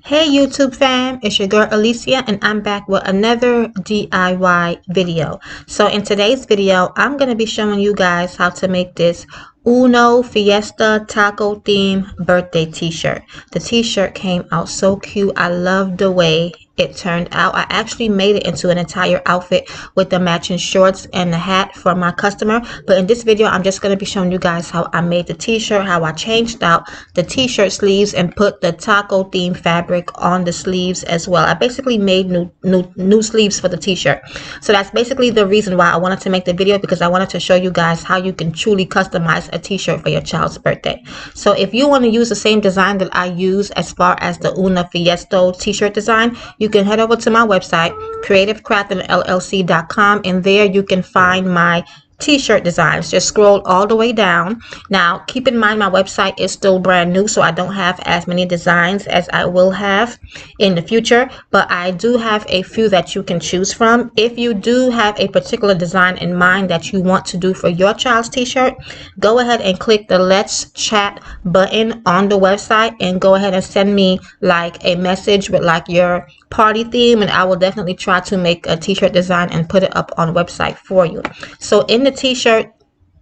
Hey YouTube fam, it's your girl Alicia and I'm back with another DIY video. So in today's video, I'm going to be showing you guys how to make this Uno Fiesta taco theme birthday t-shirt. The t-shirt came out so cute. I love the way it turned out. I actually made it into an entire outfit with the matching shorts and the hat for my customer. But in this video, I'm just going to be showing you guys how I made the t-shirt, how I changed out the t-shirt sleeves and put the taco theme fabric on the sleeves as well. I basically made new sleeves for the t-shirt. So that's basically the reason why I wanted to make the video, because I wanted to show you guys how you can truly customize a t-shirt for your child's birthday. So if you want to use the same design that I use as far as the Una Fiesta t-shirt design, you can head over to my website, creativecraftingllc.com, and there you can find my t-shirt designs. Just scroll all the way down. Now keep in mind my website is still brand new, so I don't have as many designs as I will have in the future, but I do have a few that you can choose from. If you do have a particular design in mind that you want to do for your child's t-shirt, go ahead and click the Let's Chat button on the website and go ahead and send me like a message with like your party theme, and I will definitely try to make a t-shirt design and put it up on the website for you. So in the t-shirt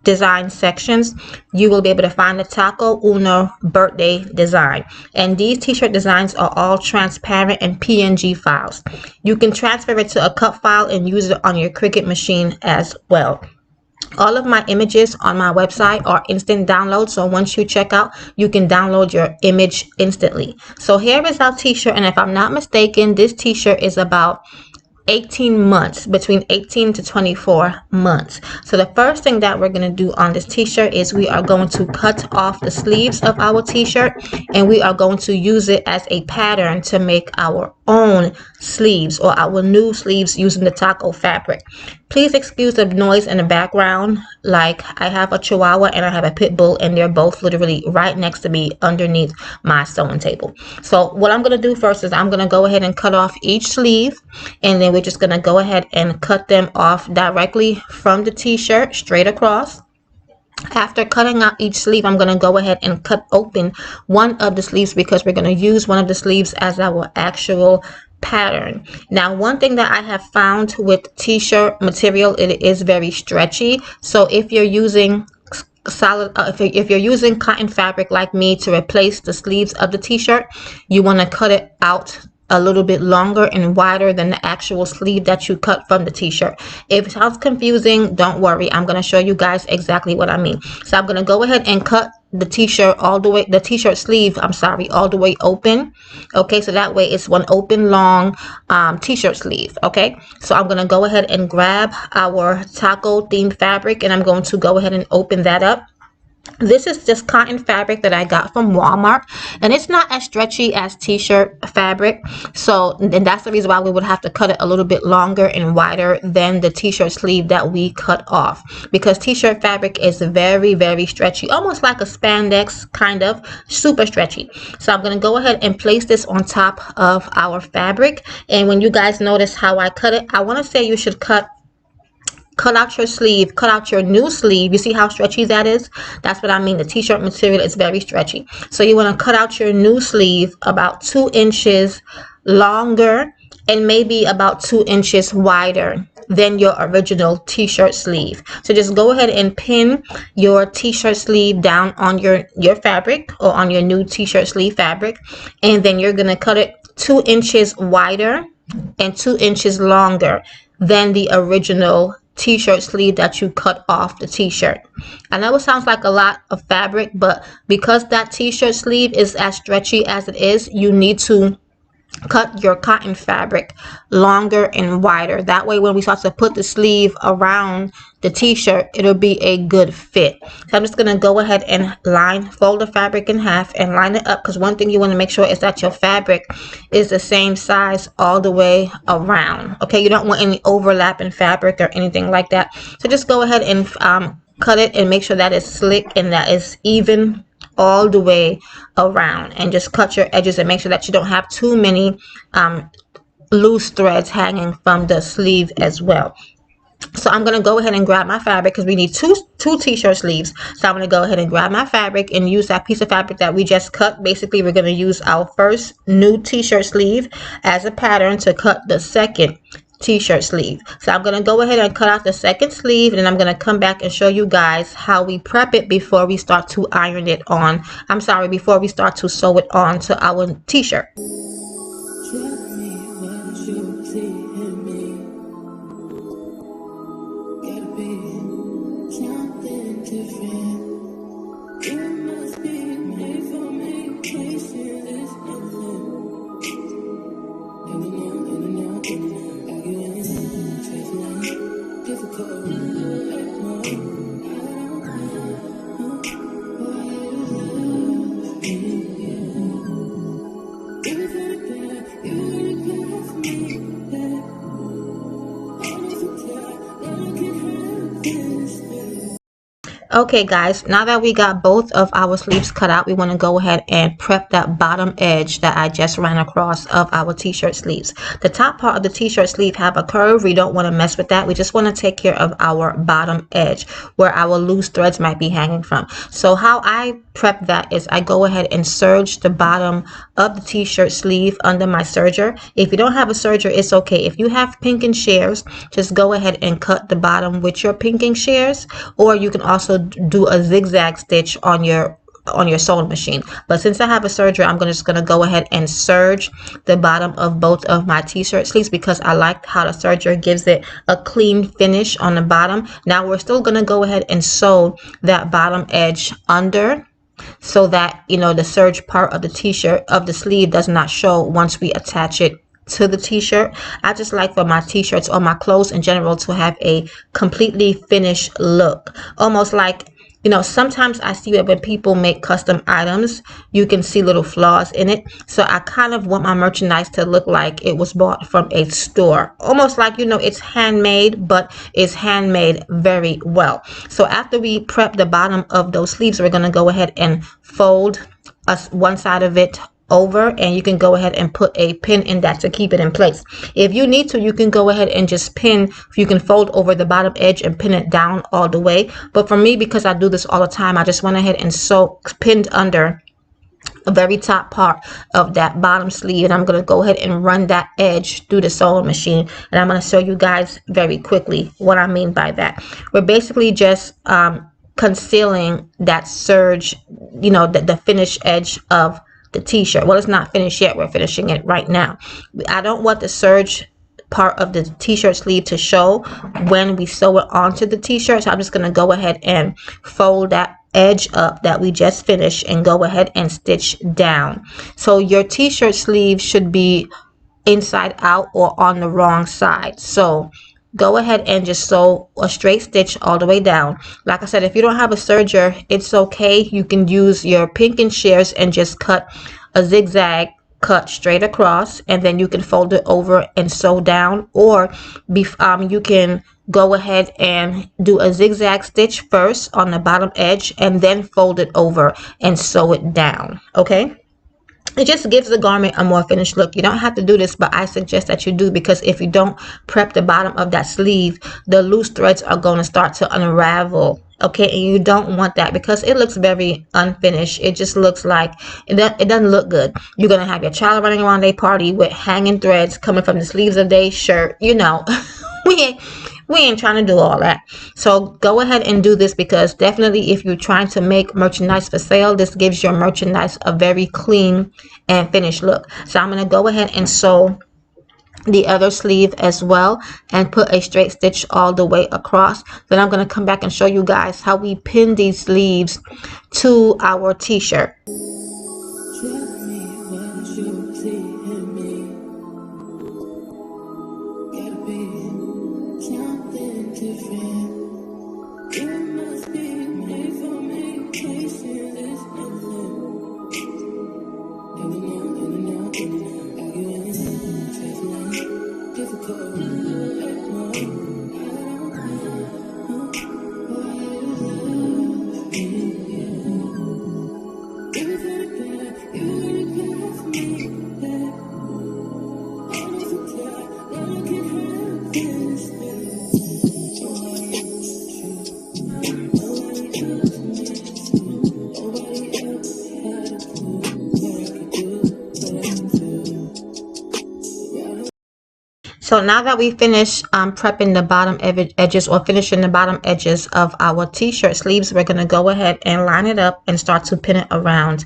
design sections, you will be able to find the Taco Uno birthday design, and these t-shirt designs are all transparent and PNG files. You can transfer it to a cut file and use it on your Cricut machine as well. All of my images on my website are instant download, so once you check out, you can download your image instantly. So here is our t-shirt, and if I'm not mistaken, this t-shirt is about 18 months, between 18 to 24 months. So the first thing that we're going to do on this t-shirt is we are going to cut off the sleeves of our t-shirt, and we are going to use it as a pattern to make our own sleeves, or our new sleeves, using the taco fabric. Please excuse the noise in the background. Like, I have a Chihuahua and I have a pit bull, and they're both literally right next to me underneath my sewing table. So what I'm going to do first is I'm going to go ahead and cut off each sleeve, and then we're just going to go ahead and cut them off directly from the t-shirt straight across. After cutting out each sleeve, I'm going to go ahead and cut open one of the sleeves, because we're going to use one of the sleeves as our actual pattern. Now, one thing that I have found with t-shirt material, it is very stretchy. So if you're using solid if you're using cotton fabric like me to replace the sleeves of the t-shirt, you want to cut it out a little bit longer and wider than the actual sleeve that you cut from the t-shirt. If it sounds confusing, don't worry, I'm going to show you guys exactly what I mean. So I'm going to go ahead and cut the t-shirt all the way, the t-shirt sleeve, I'm sorry, all the way open. Okay, so that way it's one open long t-shirt sleeve. Okay, so I'm going to go ahead and grab our taco themed fabric, and I'm going to go ahead and open that up. This is just cotton fabric that I got from Walmart, and it's not as stretchy as t-shirt fabric. So, and that's the reason why we would have to cut it a little bit longer and wider than the t-shirt sleeve that we cut off, because t-shirt fabric is very, very stretchy, almost like a spandex, kind of super stretchy. So I'm going to go ahead and place this on top of our fabric. And when you guys notice how I cut it, I want to say you should cut out your sleeve, cut out your new sleeve. You see how stretchy that is? That's what I mean. The t-shirt material is very stretchy. So you want to cut out your new sleeve about 2 inches longer and maybe about 2 inches wider than your original t-shirt sleeve. So just go ahead and pin your t-shirt sleeve down on your fabric, or on your new t-shirt sleeve fabric, and then you're going to cut it 2 inches wider and 2 inches longer than the original t-shirt sleeve that you cut off the t-shirt. I know it sounds like a lot of fabric, but because that t-shirt sleeve is as stretchy as it is, you need to cut your cotton fabric longer and wider. That way when we start to put the sleeve around the t-shirt, it'll be a good fit. So I'm just going to go ahead and fold the fabric in half and line it up, because one thing you want to make sure is that your fabric is the same size all the way around. Okay, you don't want any overlapping fabric or anything like that. So just go ahead and cut it and make sure that it's slick and that it's even all the way around, and just cut your edges and make sure that you don't have too many loose threads hanging from the sleeve as well. So I'm going to go ahead and grab my fabric because we need two t-shirt sleeves. So I'm going to go ahead and grab my fabric and use that piece of fabric that we just cut. Basically, we're going to use our first new t-shirt sleeve as a pattern to cut the second t-shirt sleeve. So I'm going to go ahead and cut out the second sleeve, and then I'm going to come back and show you guys how we prep it before we start to iron it on. I'm sorry, before we start to sew it on to our t-shirt. Okay guys, now that we got both of our sleeves cut out, we want to go ahead and prep that bottom edge that I just ran across of our t-shirt sleeves. The top part of the t-shirt sleeve have a curve. We don't want to mess with that. We just want to take care of our bottom edge where our loose threads might be hanging from. So how I prep that is I go ahead and serge the bottom of the t-shirt sleeve under my serger. If you don't have a serger, it's okay. If you have pinking shears, just go ahead and cut the bottom with your pinking shears, or you can also do a zigzag stitch on your sewing machine. But since I have a serger, I'm just going to go ahead and serge the bottom of both of my t-shirt sleeves because I like how the serger gives it a clean finish on the bottom. Now we're still going to go ahead and sew that bottom edge under, so that, you know, the serge part of the t-shirt of the sleeve does not show once we attach it to the t-shirt. I just like for my t-shirts or my clothes in general to have a completely finished look, almost like, you know, sometimes I see that when people make custom items, you can see little flaws in it. So I kind of want my merchandise to look like it was bought from a store, almost like, you know, it's handmade, but it's handmade very well. So after we prep the bottom of those sleeves, we're going to go ahead and fold one side of it over, and you can go ahead and put a pin in that to keep it in place. If you need to, you can go ahead and just pin, you can fold over the bottom edge and pin it down all the way. But for me, because I do this all the time, I just went ahead and pinned under the very top part of that bottom sleeve, and I'm going to go ahead and run that edge through the sewing machine, and I'm going to show you guys very quickly what I mean by that. We're basically just concealing that serge, you know, the finished edge of the t-shirt. Well, it's not finished yet. We're finishing it right now. I don't want the serge part of the t-shirt sleeve to show when we sew it onto the t-shirt, so I'm just going to go ahead and fold that edge up that we just finished and go ahead and stitch down. So your t-shirt sleeve should be inside out or on the wrong side. So go ahead and just sew a straight stitch all the way down. Like I said, if you don't have a serger, it's okay. You can use your pinking shears and just cut a zigzag cut straight across, and then you can fold it over and sew down, or you can go ahead and do a zigzag stitch first on the bottom edge and then fold it over and sew it down. Okay, it just gives the garment a more finished look. You don't have to do this, but I suggest that you do, because if you don't prep the bottom of that sleeve, the loose threads are going to start to unravel. Okay, and you don't want that because it looks very unfinished. It just looks like it doesn't look good. You're going to have your child running around a party with hanging threads coming from the sleeves of their shirt. You know, we ain't trying to do all that. So go ahead and do this, because definitely if you're trying to make merchandise for sale, this gives your merchandise a very clean and finished look. So I'm going to go ahead and sew the other sleeve as well and put a straight stitch all the way across. Then I'm going to come back and show you guys how we pin these sleeves to our t-shirt. So now that we finish prepping the bottom edges, or finishing the bottom edges of our t-shirt sleeves, we're going to go ahead and line it up and start to pin it around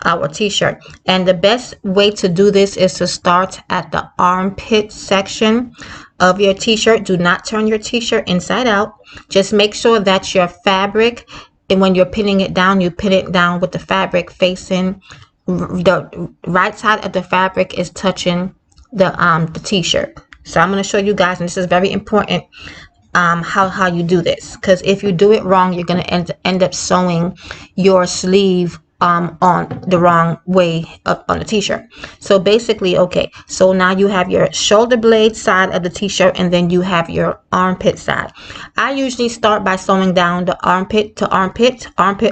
our t-shirt. And the best way to do this is to start at the armpit section of your t-shirt. Do not turn your t-shirt inside out. Just make sure that your fabric, and when you're pinning it down, you pin it down with the fabric facing the right side of the fabric is touching the t-shirt. So I'm going to show you guys, and this is very important, how you do this, because if you do it wrong, you're going to end up sewing your sleeve on the wrong way up on the t-shirt. So basically, okay, so now you have your shoulder blade side of the t-shirt, and then you have your armpit side. I usually start by sewing down the armpit to armpit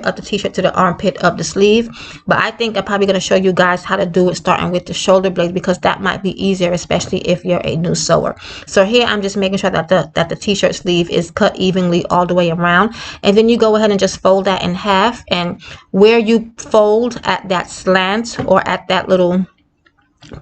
of the t-shirt to the armpit of the sleeve, but I think I'm probably going to show you guys how to do it starting with the shoulder blades, because that might be easier, especially if you're a new sewer. So here I'm just making sure that the t-shirt sleeve is cut evenly all the way around, and then you go ahead and just fold that in half, and where you fold at that slant, or at that little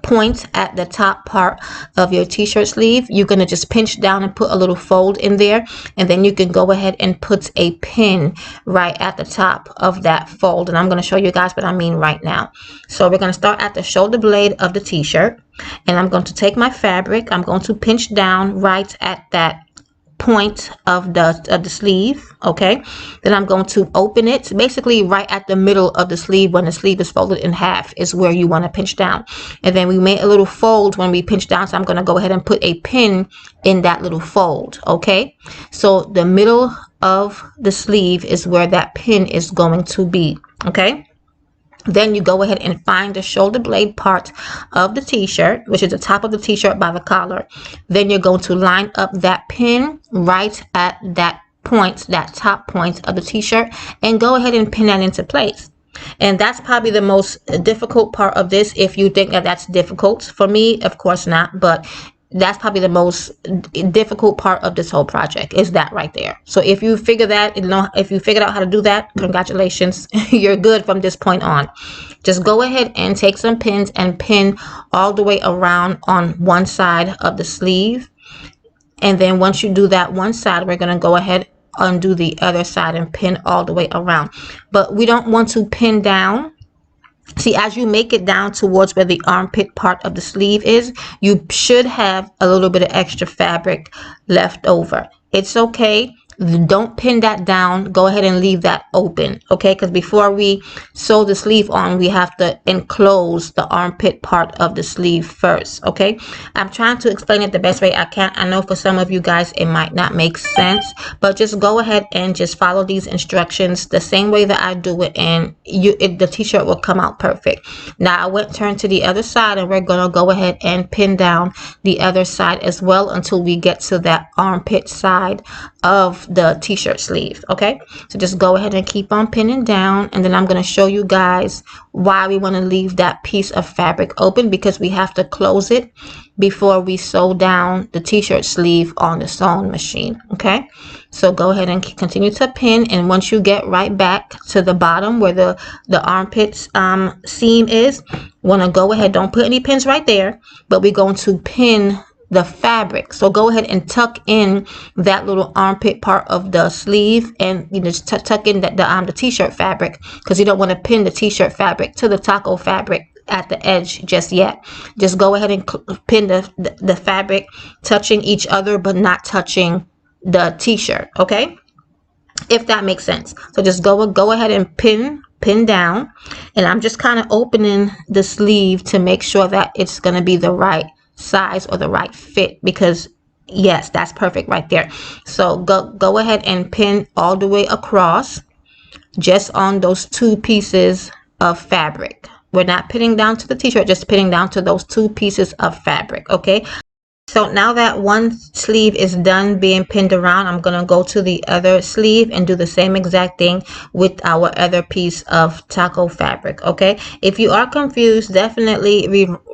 point at the top part of your t-shirt sleeve, you're going to just pinch down and put a little fold in there, and then you can go ahead and put a pin right at the top of that fold. And I'm going to show you guys what I mean right now. So we're going to start at the shoulder blade of the t-shirt, and I'm going to take my fabric, I'm going to pinch down right at that point of the sleeve. Okay, then I'm going to open it basically right at the middle of the sleeve. When the sleeve is folded in half is where you want to pinch down, and then we made a little fold when we pinch down, so I'm going to go ahead and put a pin in that little fold. Okay, so the middle of the sleeve is where that pin is going to be. Okay, then you go ahead and find the shoulder blade part of the t-shirt, which is the top of the t-shirt by the collar. Then you're going to line up that pin right at that point, that top point of the t-shirt, and go ahead and pin that into place. And that's probably the most difficult part of this. If you think that that's difficult, for me, of course not, but that's probably the most difficult part of this whole project, is that right there. So if you figure that, if you figured out how to do that, congratulations, you're good from this point on. Just go ahead and take some pins and pin all the way around on one side of the sleeve. And then once you do that one side, we're going to go ahead, undo the other side, and pin all the way around. But we don't want to pin down. See, as you make it down towards where the armpit part of the sleeve is, you should have a little bit of extra fabric left over. It's okay. Don't pin that down. Go ahead and leave that open, okay? Because before we sew the sleeve on, we have to enclose the armpit part of the sleeve first, okay? I'm trying to explain it the best way I can. I know for some of you guys it might not make sense, but just go ahead and just follow these instructions the same way that I do it, and the t-shirt will come out perfect. Now I turn to the other side, and we're gonna go ahead and pin down the other side as well until we get to that armpit side of the t-shirt sleeve. Okay, so just go ahead and keep on pinning down, and then I'm going to show you guys why we want to leave that piece of fabric open, because we have to close it before we sew down the t-shirt sleeve on the sewing machine. Okay, so go ahead and continue to pin, and once you get right back to the bottom where the armpits seam is, want to go ahead, don't put any pins right there, but we're going to pin the fabric. So go ahead and tuck in that little armpit part of the sleeve, and just tuck in the t-shirt fabric, because you don't want to pin the t-shirt fabric to the taco fabric at the edge just yet. Just go ahead and pin the fabric, touching each other but not touching the t-shirt. Okay, if that makes sense. So just go ahead and pin down, and I'm just kind of opening the sleeve to make sure that it's going to be the right size or the right fit, because yes, that's perfect right there. So go ahead and pin all the way across, just on those two pieces of fabric. We're not pinning down to the t-shirt, just pinning down to those two pieces of fabric. Okay, so now that one sleeve is done being pinned around, I'm going to go to the other sleeve and do the same exact thing with our other piece of taco fabric. Okay, if you are confused, definitely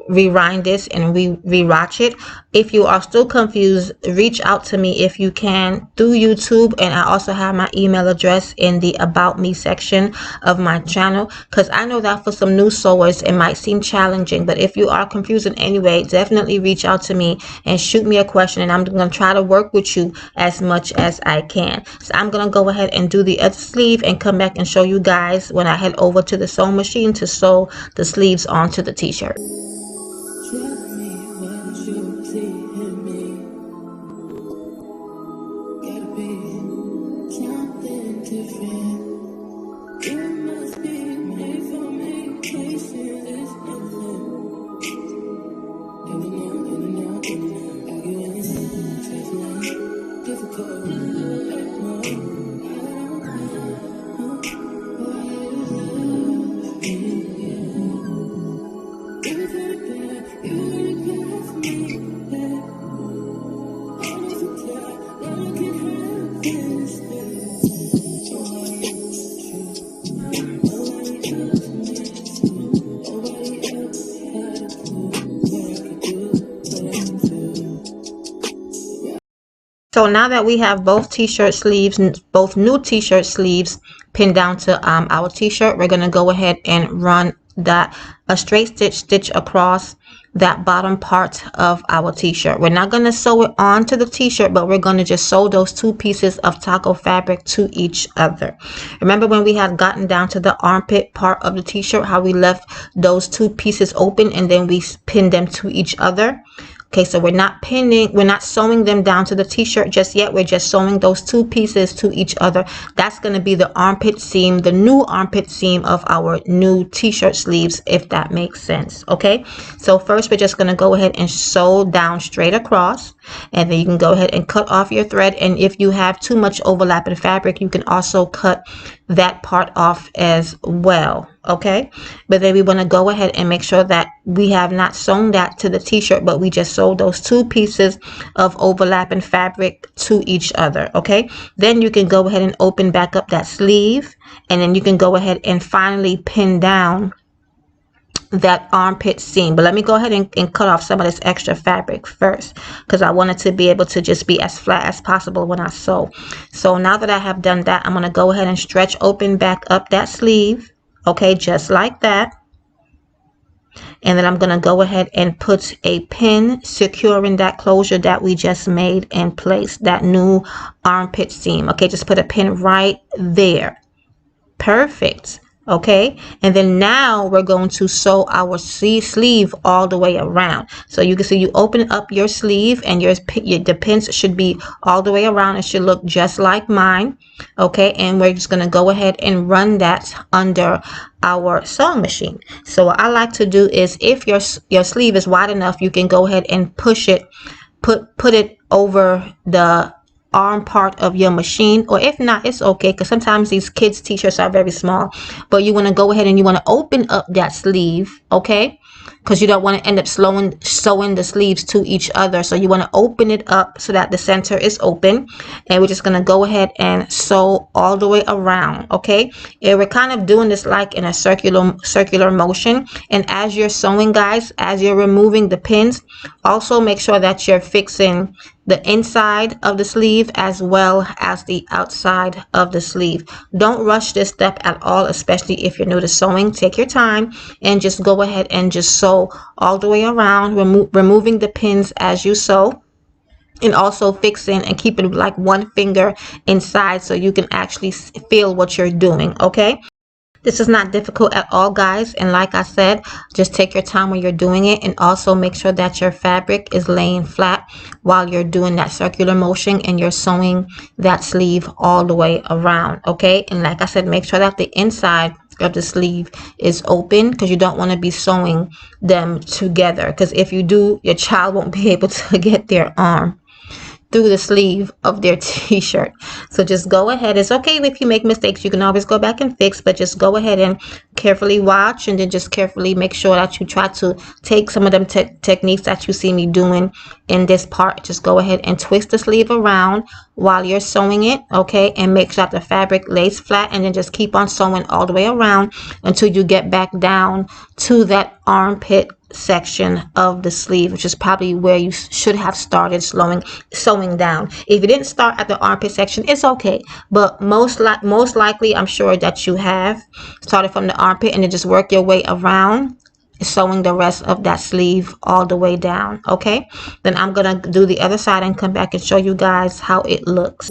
rewind this and rewatch it. If you are still confused, reach out to me if you can through YouTube, and I also have my email address in the About Me section of my channel, because I know that for some new sewers it might seem challenging, but if you are confused in any way, definitely reach out to me and shoot me a question, and I'm going to try to work with you as much as I can. So I'm going to go ahead and do the other sleeve and come back and show you guys when I head over to the sewing machine to sew the sleeves onto the t-shirt. So now that we have both t-shirt sleeves, both new t-shirt sleeves pinned down to our t-shirt, we're going to go ahead and run a straight stitch across that bottom part of our t-shirt. We're not going to sew it onto the t-shirt, but we're going to just sew those two pieces of taco fabric to each other. Remember when we had gotten down to the armpit part of the t-shirt, how we left those two pieces open and then we pinned them to each other? Okay, so we're not sewing them down to the t-shirt just yet. We're just sewing those two pieces to each other. That's going to be the armpit seam, the new armpit seam of our new t-shirt sleeves, if that makes sense. Okay, so first we're just going to go ahead and sew down straight across, and then you can go ahead and cut off your thread. And if you have too much overlapping fabric, you can also cut that part off as well. Okay, but then we want to go ahead and make sure that we have not sewn that to the t-shirt, but we just sewed those two pieces of overlapping fabric to each other. Okay, then you can go ahead and open back up that sleeve, and then you can go ahead and finally pin down that armpit seam. But let me go ahead and cut off some of this extra fabric first, because I want it to be able to just be as flat as possible when I sew. So now that I have done that, I'm going to go ahead and stretch open back up that sleeve. Okay, just like that. And then I'm going to go ahead and put a pin securing that closure that we just made in place, that new armpit seam. Okay, just put a pin right there. Perfect. Okay, and then now we're going to sew our sleeve all the way around. So you can see you open up your sleeve, and the pins should be all the way around. It should look just like mine. Okay, and we're just going to go ahead and run that under our sewing machine. So what I like to do is, if your sleeve is wide enough, you can go ahead and push it, put it over the arm part of your machine, or if not, it's okay, because sometimes these kids t-shirts are very small. But you want to go ahead and you want to open up that sleeve, okay, because you don't want to end up sewing the sleeves to each other. So you want to open it up so that the center is open, and we're just going to go ahead and sew all the way around. Okay, and we're kind of doing this like in a circular motion. And as you're sewing, guys, as you're removing the pins, also make sure that you're fixing the inside of the sleeve as well as the outside of the sleeve. Don't rush this step at all, especially if you're new to sewing. Take your time and just go ahead and just sew all the way around, removing the pins as you sew, and also fixing and keeping like one finger inside so you can actually feel what you're doing. Okay, this is not difficult at all, guys, and like I said, just take your time when you're doing it, and also make sure that your fabric is laying flat while you're doing that circular motion and you're sewing that sleeve all the way around. Okay, and like I said, make sure that the inside of the sleeve is open, because you don't want to be sewing them together, because if you do, your child won't be able to get their arm through the sleeve of their t-shirt. So just go ahead. It's okay if you make mistakes. You can always go back and fix, but just go ahead and carefully watch, and then just carefully make sure that you try to take some of them techniques that you see me doing in this part. Just go ahead and twist the sleeve around while you're sewing it, okay, and make sure that the fabric lays flat, and then just keep on sewing all the way around until you get back down to that armpit section of the sleeve, which is probably where you should have started sewing down. If you didn't start at the armpit section, it's okay, but most likely I'm sure that you have started from the armpit and then just work your way around, sewing the rest of that sleeve all the way down. Okay, then I'm gonna do the other side and come back and show you guys how it looks.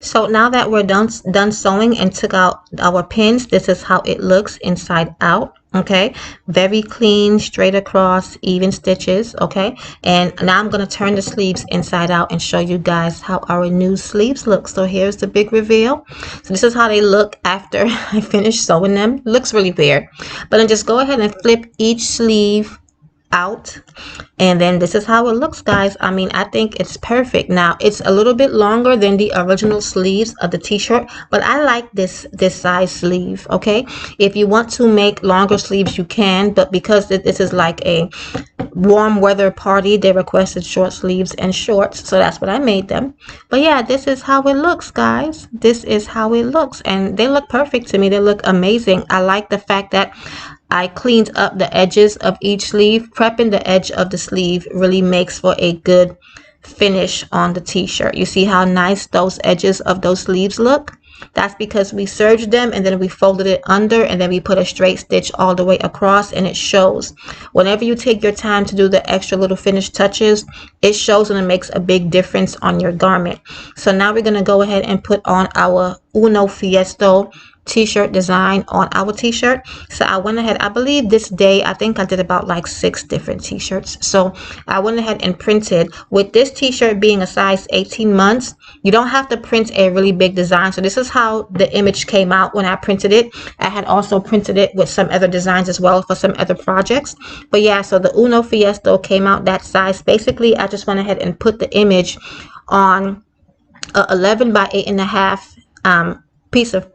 So now that we're done sewing and took out our pins, this is how it looks inside out. Okay, very clean, straight across, even stitches. Okay, and now I'm going to turn the sleeves inside out and show you guys how our new sleeves look. So here's the big reveal. So this is how they look after I finish sewing them. Looks really weird, but then just go ahead and flip each sleeve out, and then this is how it looks, guys. I mean, I think it's perfect. Now it's a little bit longer than the original sleeves of the t-shirt, but I like this size sleeve. Okay, if you want to make longer sleeves you can, but because this is like a warm weather party, they requested short sleeves and shorts, so that's what I made them. But yeah, this is how it looks, guys. This is how it looks, and they look perfect to me. They look amazing. I like the fact that I cleaned up the edges of each sleeve. Prepping the edge of the sleeve really makes for a good finish on the t-shirt. You see how nice those edges of those sleeves look? That's because we serged them and then we folded it under and then we put a straight stitch all the way across, and it shows. Whenever you take your time to do the extra little finish touches, it shows and it makes a big difference on your garment. So now we're going to go ahead and put on our Uno Fiesta t-shirt design on our t-shirt. So I went ahead, I believe this day, I think I did about like 6 different t-shirts. So I went ahead and printed, with this t-shirt being a size 18 months, you don't have to print a really big design. So this is how the image came out when I printed it. I had also printed it with some other designs as well for some other projects. But yeah, so the Uno Fiesta came out that size. Basically, I just went ahead and put the image on a 11 by 8.5 piece of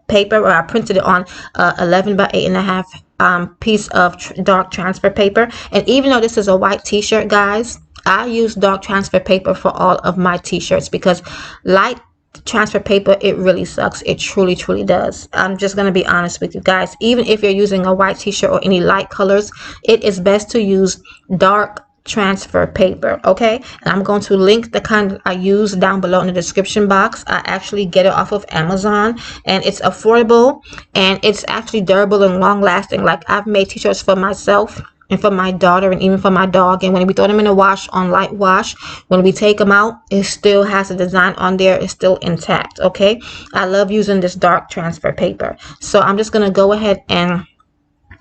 paper, or I printed it on 11 by 8.5 piece of dark transfer paper. And even though this is a white t-shirt, guys, I use dark transfer paper for all of my t-shirts because light transfer paper, it really sucks. It truly does. I'm just gonna be honest with you guys. Even if you're using a white t-shirt or any light colors, it is best to use dark transfer paper. Okay, and I'm going to link the kind I use down below in the description box. I actually get it off of Amazon, and it's affordable and it's actually durable and long lasting. Like, I've made t-shirts for myself and for my daughter and even for my dog, and when we throw them in the wash on light wash, when we take them out, it still has a design on there. It's still intact. Okay, I love using this dark transfer paper. So I'm just gonna go ahead and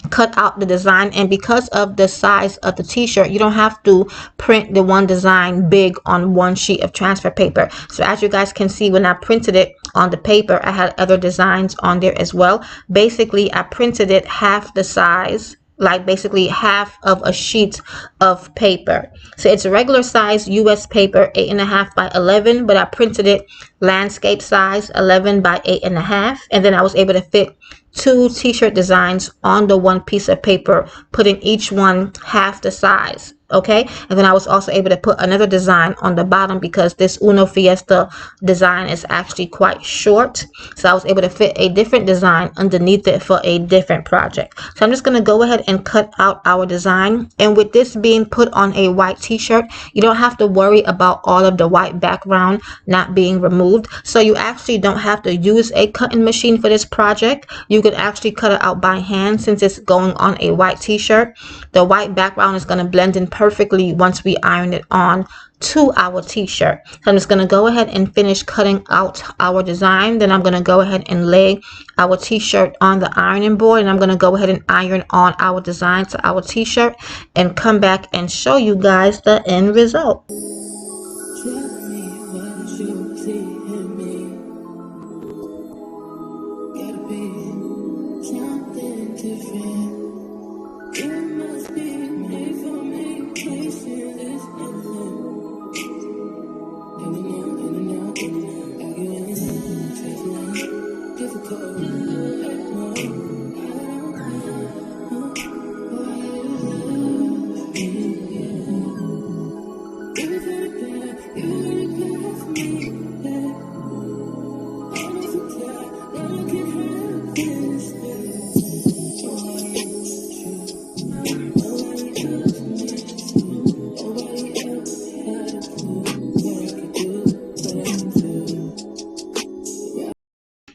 cut out the design, and because of the size of the t-shirt, you don't have to print the one design big on one sheet of transfer paper. So as you guys can see, when I printed it on the paper, I had other designs on there as well. Basically, I printed it half the size, like basically half of a sheet of paper. So it's a regular size US paper, 8.5 by 11, but I printed it landscape size, 11 by 8.5, and then I was able to fit 2 t-shirt designs on the one piece of paper, putting each one half the size. Okay, and then I was also able to put another design on the bottom because this Uno Fiesta design is actually quite short, so I was able to fit a different design underneath it for a different project. So I'm just going to go ahead and cut out our design, and with this being put on a white t-shirt, you don't have to worry about all of the white background not being removed. So you actually don't have to use a cutting machine for this project. You could actually cut it out by hand. Since it's going on a white t-shirt, the white background is going to blend in perfectly once we iron it on to our t-shirt. So I'm just going to go ahead and finish cutting out our design. Then I'm going to go ahead and lay our t-shirt on the ironing board, and I'm going to go ahead and iron on our design to our t-shirt and come back and show you guys the end result.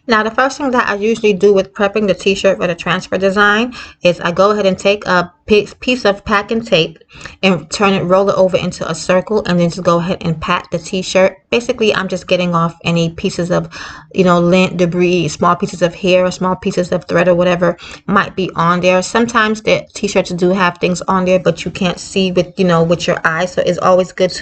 Now, the first thing that I usually do with prepping the t-shirt for the transfer design is I go ahead and take a piece of packing tape and roll it over into a circle, and then just go ahead and pat the t-shirt. Basically, I'm just getting off any pieces of, lint, debris, small pieces of hair, or small pieces of thread, or whatever might be on there. Sometimes the t-shirts do have things on there, but you can't see with, with your eyes. So it's always good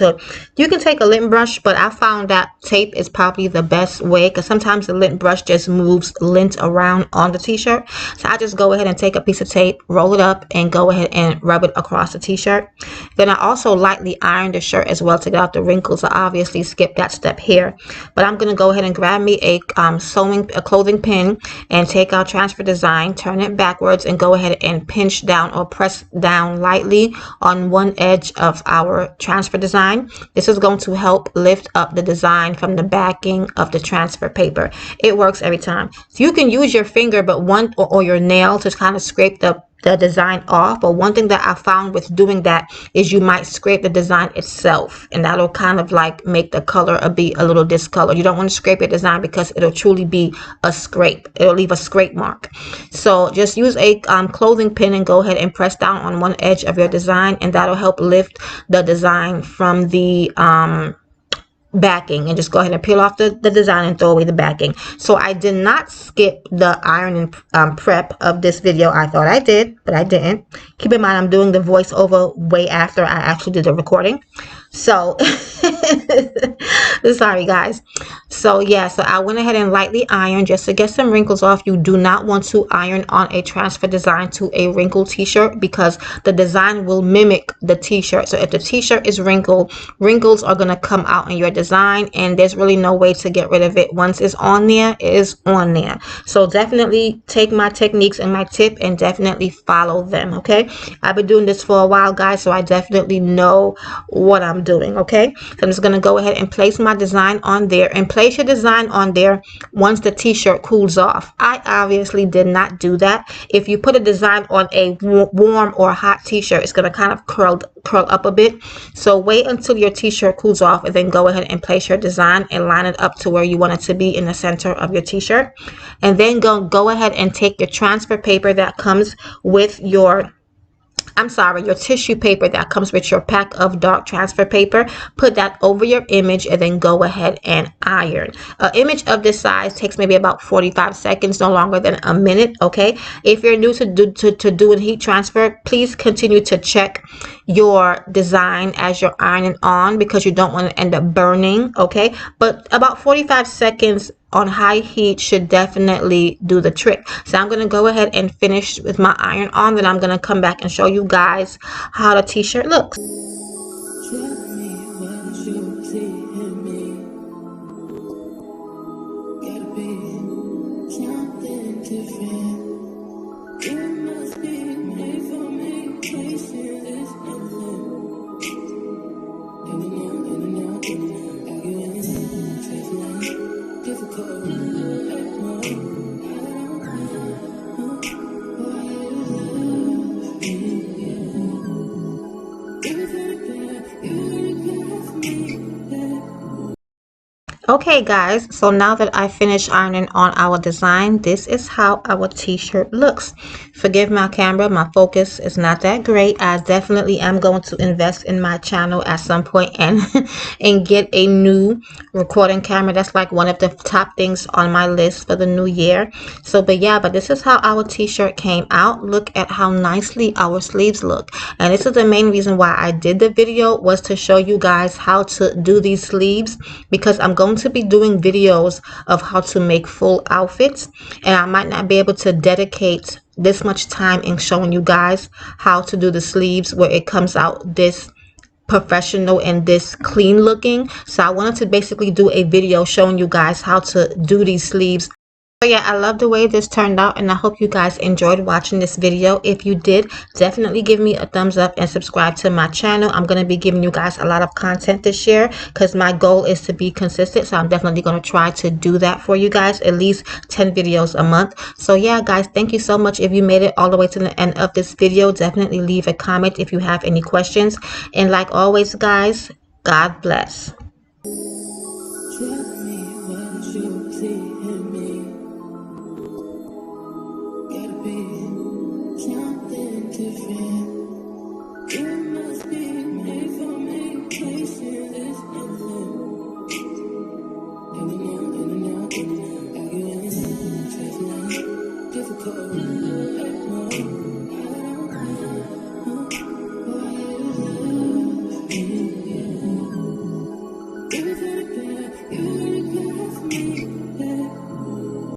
you can take a lint brush, but I found that tape is probably the best way, because sometimes the lint brush just moves lint around on the t-shirt. So I just go ahead and take a piece of tape, roll it up, and go ahead and rub it across the t-shirt. Then I also lightly iron the shirt as well to get out the wrinkles. I obviously skipped that step here, but I'm going to go ahead and grab me a clothing pin and take out transfer design, turn it backwards, and go ahead and pinch down or press down lightly on one edge of our transfer design. This is going to help lift up the design from the backing of the transfer paper. It works every time. So you can use your finger, but or your nail to kind of scrape the design off. But one thing that I found with doing that is you might scrape the design itself, and that'll kind of like make the color be a little discolored. You don't want to scrape your design because it'll truly be a scrape. It'll leave a scrape mark. So just use a clothing pin and go ahead and press down on one edge of your design, and that'll help lift the design from the backing, and just go ahead and peel off the design and throw away the backing. So I did not skip the ironing prep of this video. I thought I did, but I didn't. Keep in mind, I'm doing the voiceover way after I actually did the recording. So sorry guys. So yeah, so I went ahead and lightly ironed just to get some wrinkles off. You do not want to iron on a transfer design to a wrinkled t-shirt, because the design will mimic the t-shirt. So if the t-shirt is wrinkled, wrinkles are going to come out in your design, and there's really no way to get rid of it. Once it's on there, it is on there. So definitely take my techniques and my tip and definitely follow them. Okay, I've been doing this for a while, guys, so I definitely know what I'm doing. Okay, so I'm just going to go ahead and place my design on there, and place your design on there once the t-shirt cools off. I obviously did not do that. If you put a design on a warm or hot t-shirt, it's going to kind of curl up a bit. So wait until your t-shirt cools off, and then go ahead and place your design and line it up to where you want it to be in the center of your t-shirt. And then go ahead and take your transfer paper that comes with your tissue paper that comes with your pack of dark transfer paper. Put that over your image, and then go ahead and iron. An image of this size takes maybe about 45 seconds, no longer than a minute. Okay, if you're new to doing heat transfer, please continue to check your design as you're ironing on, because you don't want to end up burning. Okay, but about 45 seconds on high heat should definitely do the trick. So I'm going to go ahead and finish with my iron on, then I'm going to come back and show you guys how the t-shirt looks. Okay guys, so now that I finished ironing on our design, this is how our t-shirt looks. Forgive my camera, my focus is not that great. I definitely am going to invest in my channel at some point and get a new recording camera. That's like one of the top things on my list for the new year. So but this is how our t-shirt came out. Look at how nicely our sleeves look. And this is the main reason why I did the video, was to show you guys how to do these sleeves, because I'm going going to be doing videos of how to make full outfits, and I might not be able to dedicate this much time in showing you guys how to do the sleeves where it comes out this professional and this clean looking. So I wanted to basically do a video showing you guys how to do these sleeves. So yeah, I love the way this turned out, and I hope you guys enjoyed watching this video. If you did, definitely give me a thumbs up and subscribe to my channel. I'm going to be giving you guys a lot of content this year because my goal is to be consistent. So I'm definitely going to try to do that for you guys, at least 10 videos a month. So yeah, guys, thank you so much. If you made it all the way to the end of this video, definitely leave a comment if you have any questions. And like always, guys, God bless. Something different. You must be made for me. Patient is nothing. In and out, in and out, in and out. Arguing, difficult.